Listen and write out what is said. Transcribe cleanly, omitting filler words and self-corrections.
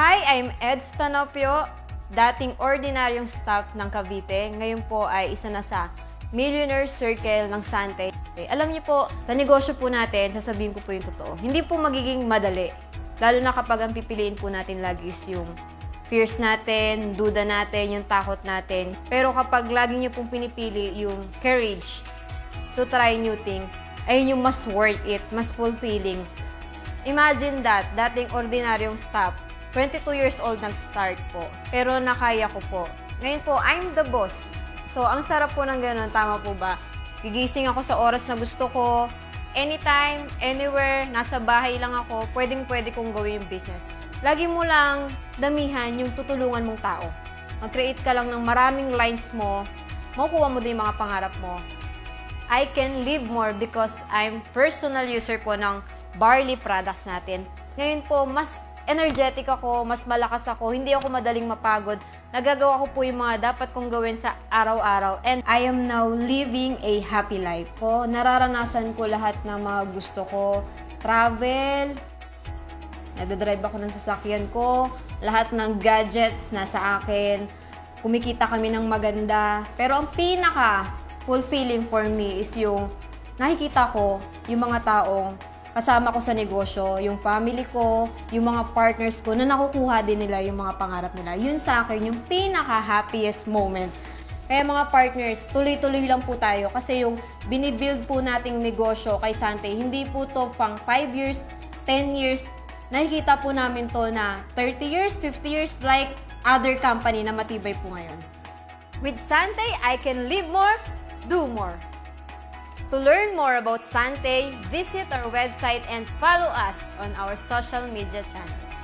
Hi, I'm Eds Panopio, dating ordinaryong staff ng Cavite. Ngayon po ay isa na sa Millionaire Circle ng Sante. Alam niyo po, sa negosyo po natin, sasabihin ko po yung totoo, hindi po magiging madali. Lalo na kapag ang pipiliin po natin lagi is yung fears natin, duda natin, yung takot natin. Pero kapag lagi niyo pong pinipili yung courage to try new things, ayun yung mas worth it, mas fulfilling. Imagine that, dating ordinaryong staff, 22 years old nag-start po. Pero nakaya ko po. Ngayon po, I'm the boss. So, ang sarap po ng ganun. Tama po ba? Gigising ako sa oras na gusto ko. Anytime, anywhere, nasa bahay lang ako, pwedeng-pwede kong gawin yung business. Lagi mo lang damihan yung tutulungan mong tao. Mag-create ka lang ng maraming lines mo, makukuha mo din yung mga pangarap mo. I can live more because I'm personal user po ng barley products natin. Ngayon po, mas energetic ako, mas malakas ako, hindi ako madaling mapagod. Nagagawa ko po yung mga dapat kong gawin sa araw-araw. And I am now living a happy life po. Nararanasan ko lahat ng mga gusto ko. Travel, nagdadrive ako ng sasakyan ko, lahat ng gadgets nasa akin, kumikita kami ng maganda. Pero ang pinaka-fulfilling for me is yung nakikita ko yung mga taong kasama ko sa negosyo, yung family ko, yung mga partners ko, na nakukuha din nila yung mga pangarap nila. Yun sa akin, yung pinaka-happiest moment. Kaya mga partners, tuloy-tuloy lang po tayo kasi yung binibuild po nating negosyo kay Sante, hindi po to pang 5 years, 10 years. Nakikita po namin to na 30 years, 50 years, like other company na matibay po ngayon. With Sante, I can live more, do more. To learn more about Sante, visit our website and follow us on our social media channels.